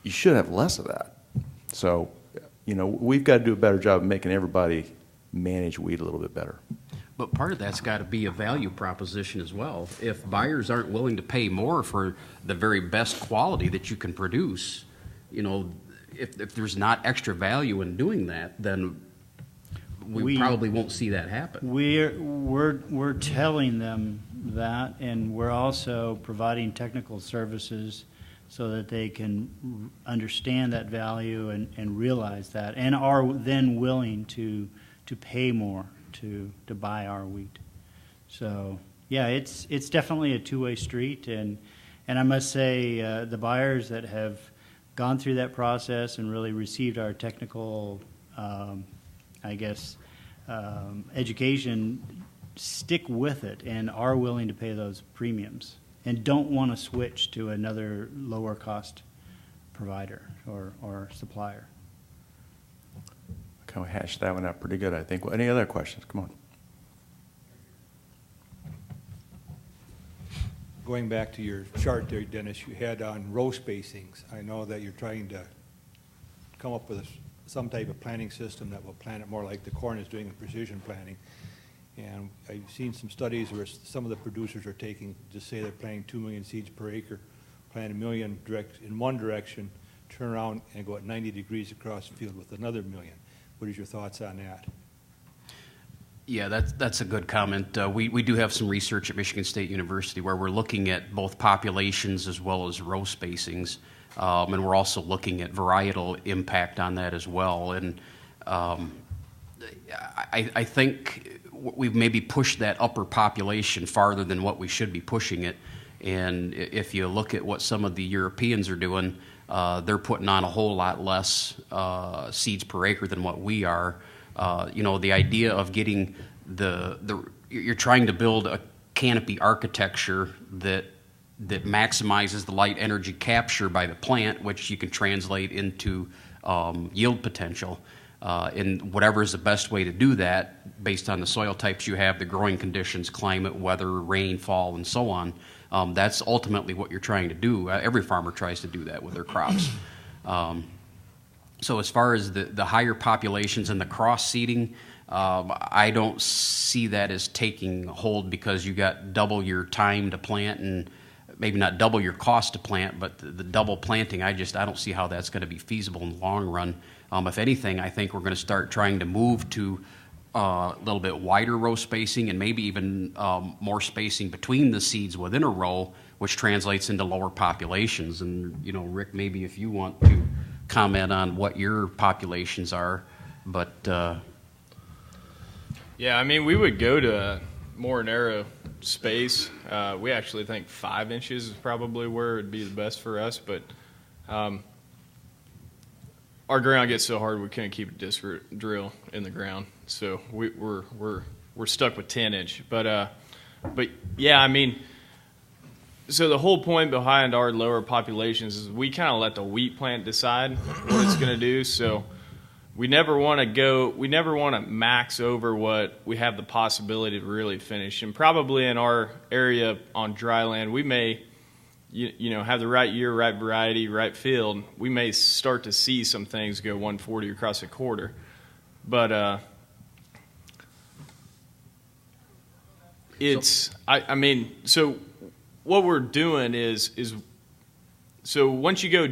you should have less of that. So, we've got to do a better job of making everybody manage wheat a little bit better. But part of that's got to be a value proposition as well. If buyers aren't willing to pay more for the very best quality that you can produce, if there's not extra value in doing that, then we probably won't see that happen. We're telling them that, and we're also providing technical services so that they can understand that value and realize that, and are then willing to pay more to buy our wheat. So yeah, it's definitely a two-way street, and I must say the buyers that have gone through that process and really received our technical education stick with it and are willing to pay those premiums and don't want to switch to another lower cost provider or supplier. Kind of hashed that one out pretty good, I think. Any other questions? Come on. Going back to your chart there, Dennis, you had on row spacings. I know that you're trying to come up with some type of planting system that will plant it more like the corn is doing in precision planting. And I've seen some studies where some of the producers are taking, just say they're planting 2 million seeds per acre, plant 1 million in one direction, turn around and go at 90 degrees across the field with another 1 million. What is your thoughts on that? Yeah, that's a good comment. We do have some research at Michigan State University where we're looking at both populations as well as row spacings, and we're also looking at varietal impact on that as well. And I think we've maybe pushed that upper population farther than what we should be pushing it. And if you look at what some of the Europeans are doing, they're putting on a whole lot less seeds per acre than what we are. The idea of getting you're trying to build a canopy architecture that maximizes the light energy capture by the plant, which you can translate into yield potential. And whatever is the best way to do that, based on the soil types you have, the growing conditions, climate, weather, rainfall, and so on, that's ultimately what you're trying to do. Every farmer tries to do that with their crops. So as far as the higher populations and the cross seeding, I don't see that as taking hold because you got double your time to plant and maybe not double your cost to plant, but the double planting, I don't see how that's going to be feasible in the long run. If anything, I think we're going to start trying to move to a little bit wider row spacing and maybe even more spacing between the seeds within a row, which translates into lower populations. And, Rick, maybe if you want to comment on what your populations are, but... Yeah, I mean, we would go to a more narrow space. We actually think 5 inches is probably where it would be the best for us, but our ground gets so hard we couldn't keep a disc drill in the ground, so we're stuck with 10-inch. But yeah, I mean, so the whole point behind our lower populations is we kind of let the wheat plant decide what it's going to do. So we never want to max over what we have the possibility to really finish. And probably in our area on dry land, we may, have the right year, right variety, right field. We may start to see some things go 140 across a quarter. But so what we're doing is so once you go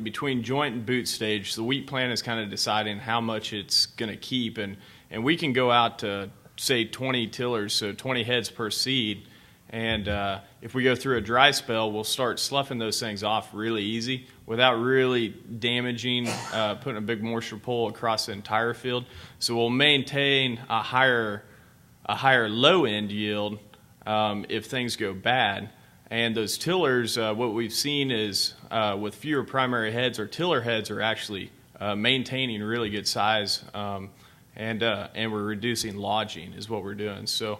between joint and boot stage, the wheat plant is kind of deciding how much it's going to keep, and we can go out to say 20 tillers, so 20 heads per seed, and if we go through a dry spell, we'll start sloughing those things off really easy without really damaging, putting a big moisture pull across the entire field. So we'll maintain a higher low end yield if things go bad. And those tillers, what we've seen is with fewer primary heads, our tiller heads are actually maintaining really good size, and we're reducing lodging is what we're doing. So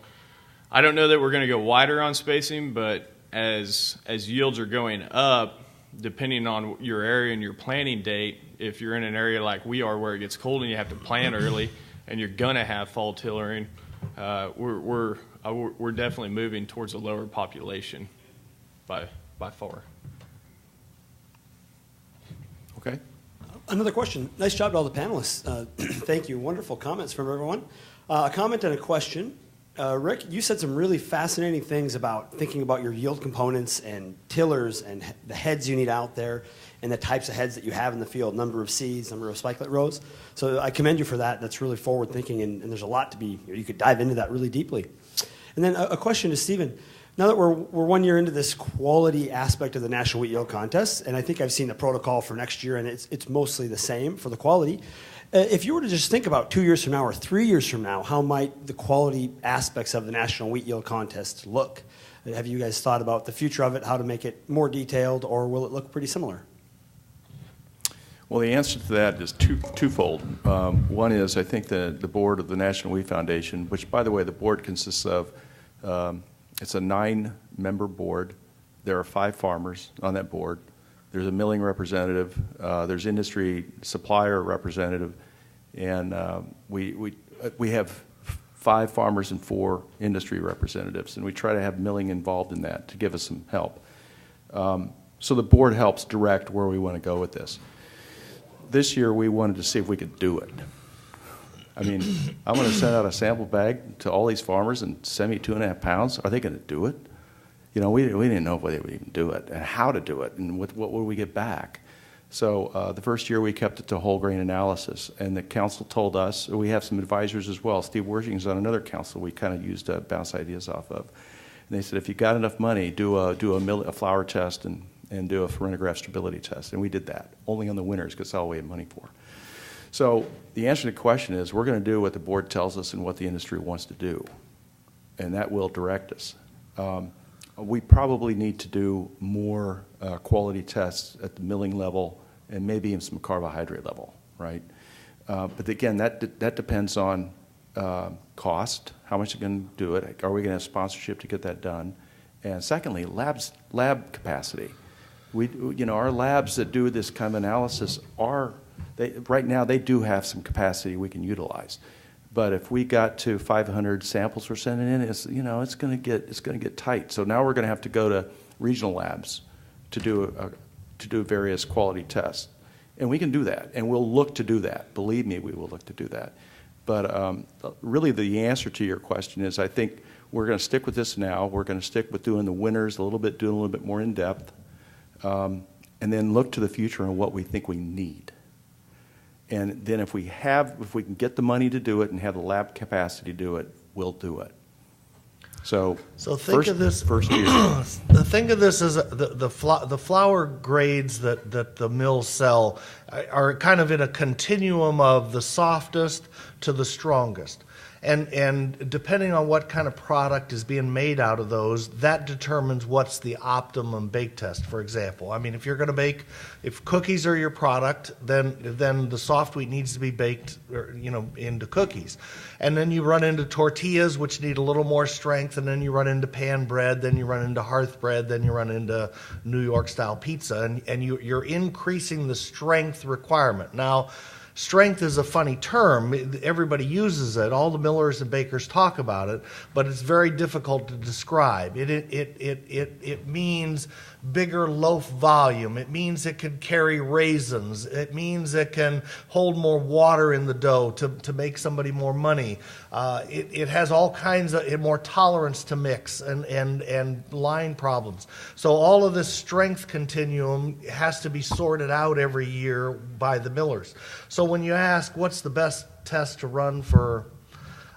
I don't know that we're going to go wider on spacing, but as yields are going up, depending on your area and your planting date, if you're in an area like we are where it gets cold and you have to plant early and you're going to have fall tillering, we're definitely moving towards a lower population. By far. Okay. Another question. Nice job to all the panelists. Thank you. Wonderful comments from everyone. A comment and a question. Rick, you said some really fascinating things about thinking about your yield components and tillers and the heads you need out there and the types of heads that you have in the field, number of seeds, number of spikelet rows. So I commend you for that. That's really forward thinking, and there's a lot to be, you could dive into that really deeply. And then a question to Stephen. Now that we're 1 year into this quality aspect of the National Wheat Yield Contest, and I think I've seen the protocol for next year, and it's mostly the same for the quality. If you were to just think about 2 years from now or 3 years from now, how might the quality aspects of the National Wheat Yield Contest look? Have you guys thought about the future of it, how to make it more detailed, or will it look pretty similar? Well, the answer to that is twofold. One is I think the board of the National Wheat Foundation, which, by the way, the board consists of it's a 9-member board. There are 5 farmers on that board. There's a milling representative. There's industry supplier representative, and we have 5 farmers and 4 industry representatives, and we try to have milling involved in that to give us some help. So the board helps direct where we want to go with this. this year we wanted to see if we could do it. I mean, I'm going to send out a sample bag to all these farmers and send me 2.5 pounds. Are they going to do it? You know, we didn't know if they would even do it and how to do it and what would we get back. So the first year we kept it to whole grain analysis, and the council told us, we have some advisors as well. Steve Worthing's on another council we kind of used to bounce ideas off of. And they said, if you got enough money, do a flour test and do a pharinograph stability test. And we did that, only on the winners, because that's all we had money for. So the answer to the question is, we're going to do what the board tells us and what the industry wants to do, and that will direct us. We probably need to do more quality tests at the milling level and maybe even some carbohydrate level, right? But again, that depends on cost, how much you can do it. Are we going to have sponsorship to get that done? And secondly, lab capacity. Our labs that do this kind of analysis right now they do have some capacity we can utilize. But if we got to 500 samples we're sending in, it's going to get tight. So now we're going to have to go to regional labs to do various quality tests, and we can do that, and we'll look to do that. Believe me, we will look to do that. But really, the answer to your question is, I think we're going to stick with this now. We're going to stick with doing the winners doing a little bit more in depth, and then look to the future and what we think we need. And then if we can get the money to do it and have the lab capacity to do it, we'll do it. So think of this. First year. Think of this as the flour grades that the mills sell are kind of in a continuum of the softest to the strongest. And depending on what kind of product is being made out of those, that determines what's the optimum bake test, for example. I mean, if you're going to if cookies are your product, then the soft wheat needs to be baked, into cookies. And then you run into tortillas, which need a little more strength, and then you run into pan bread, then you run into hearth bread, then you run into New York-style pizza, and you're increasing the strength requirement. Now, strength is a funny term. Everybody uses it. All the millers and bakers talk about it, but it's very difficult to describe. It means bigger loaf volume. It means it can carry raisins. It means it can hold more water in the dough to make somebody more money. It has all kinds of more tolerance to mix and line problems. So all of this strength continuum has to be sorted out every year by the millers. So when you ask what's the best test to run for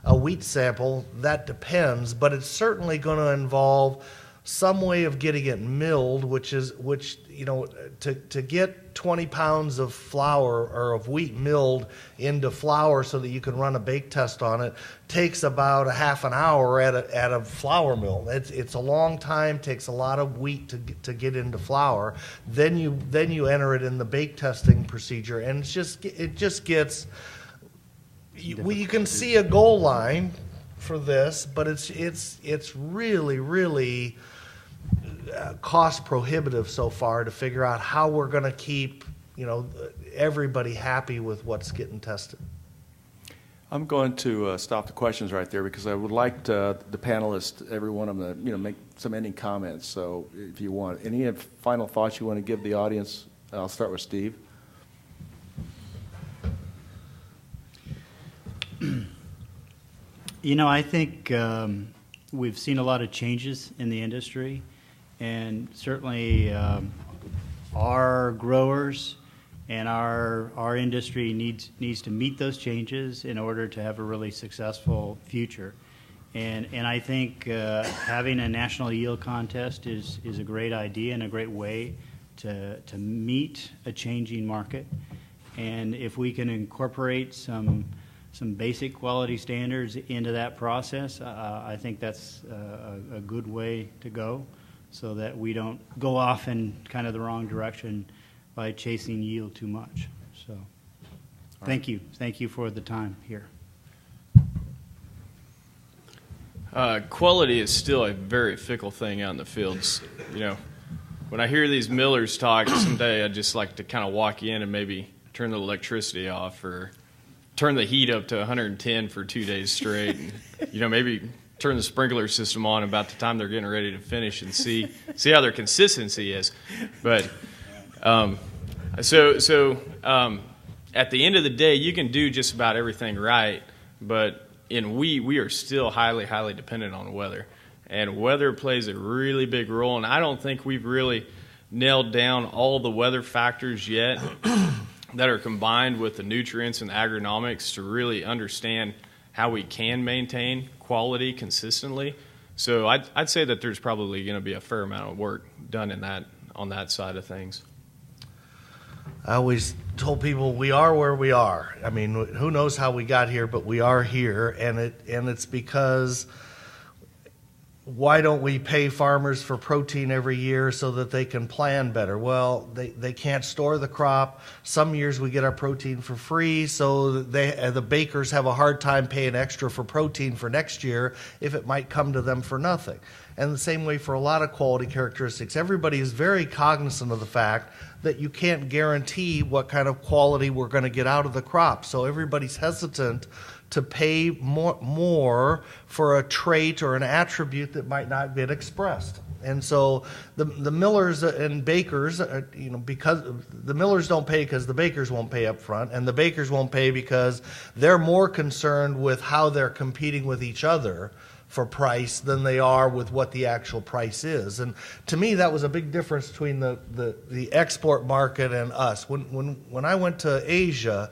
a wheat sample, that depends, but it's certainly going to involve some way of getting it milled, which to get 20 pounds of flour or of wheat milled into flour so that you can run a bake test on it takes about a half an hour at a flour mill. It's a long time, takes a lot of wheat to get into flour. Then you enter it in the bake testing procedure, and it just gets. You can see a goal line for this, but it's really, really cost prohibitive so far to figure out how we're going to keep everybody happy with what's getting tested. I'm going to stop the questions right there because I would like the panelists, every one of them, to make some ending comments. So if you want any final thoughts you want to give the audience, I'll start with Steve. I think we've seen a lot of changes in the industry, and certainly our growers and our industry needs to meet those changes in order to have a really successful future. And I think having a national yield contest is a great idea and a great way to meet a changing market. And if we can incorporate some basic quality standards into that process, I think that's a good way to go, so that we don't go off in kind of the wrong direction by chasing yield too much. So thank you. Thank you for the time here. Quality is still a very fickle thing out in the fields. When I hear these millers talk, someday I'd just like to kind of walk in and maybe turn the electricity off or turn the heat up to 110 for 2 days straight. And, maybe turn the sprinkler system on about the time they're getting ready to finish and see how their consistency is. But at the end of the day, you can do just about everything right, but in wheat, we are still highly, highly dependent on weather. And weather plays a really big role, and I don't think we've really nailed down all the weather factors yet that are combined with the nutrients and agronomics to really understand how we can maintain quality consistently. So I'd say that there's probably going to be a fair amount of work done on that side of things. I always told people we are where we are. I mean, who knows how we got here, but we are here, and it's because why don't we pay farmers for protein every year so that they can plan better? Well, they can't store the crop. Some years we get our protein for free, so the bakers have a hard time paying extra for protein for next year if it might come to them for nothing. And the same way for a lot of quality characteristics. Everybody is very cognizant of the fact that you can't guarantee what kind of quality we're going to get out of the crop. So everybody's hesitant to pay more for a trait or an attribute that might not get expressed. And so the millers and bakers, because the millers don't pay because the bakers won't pay up front, and the bakers won't pay because they're more concerned with how they're competing with each other for price than they are with what the actual price is. And to me, that was a big difference between the export market and us. When I went to Asia,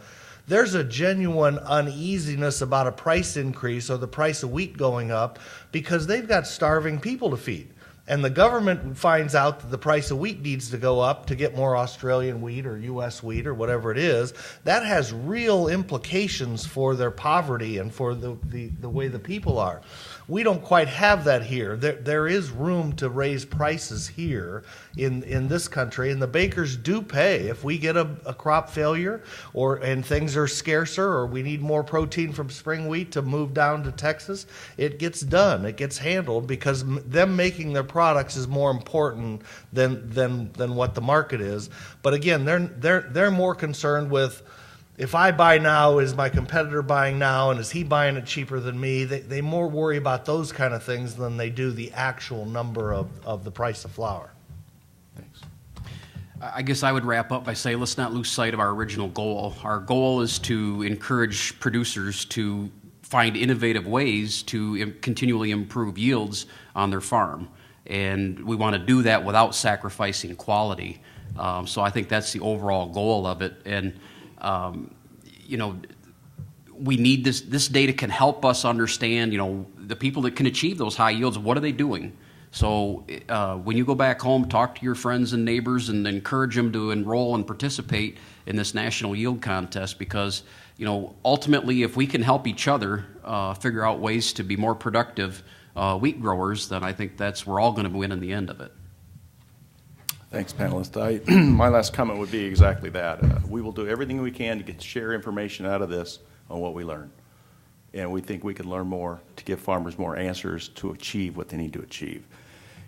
there's a genuine uneasiness about a price increase or the price of wheat going up because they've got starving people to feed. And the government finds out that the price of wheat needs to go up to get more Australian wheat or U.S. wheat or whatever it is. That has real implications for their poverty and for the way the people are. We don't quite have that here. There is room to raise prices here in this country, and the bakers do pay. If we get a crop failure and things are scarcer or we need more protein from spring wheat to move down to Texas, it gets done. It gets handled because them making their products is more important than what the market is. But again, they're more concerned with, if I buy now, is my competitor buying now, and is he buying it cheaper than me? They more worry about those kind of things than they do the actual number of the price of flour. Thanks. I guess I would wrap up by saying let's not lose sight of our original goal. Our goal is to encourage producers to find innovative ways to continually improve yields on their farm. And we want to do that without sacrificing quality. So I think that's the overall goal of it. And we need this data can help us understand, the people that can achieve those high yields, what are they doing? So when you go back home, talk to your friends and neighbors and encourage them to enroll and participate in this national yield contest because, ultimately if we can help each other figure out ways to be more productive wheat growers, then I think we're all going to win in the end of it. Thanks, panelists. My last comment would be exactly that. We will do everything we can to share information out of this on what we learn. And we think we can learn more to give farmers more answers to achieve what they need to achieve.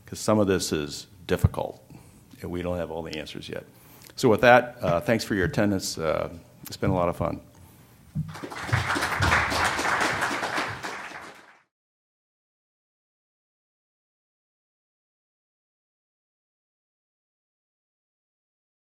Because some of this is difficult, and we don't have all the answers yet. So with that, thanks for your attendance. It's been a lot of fun.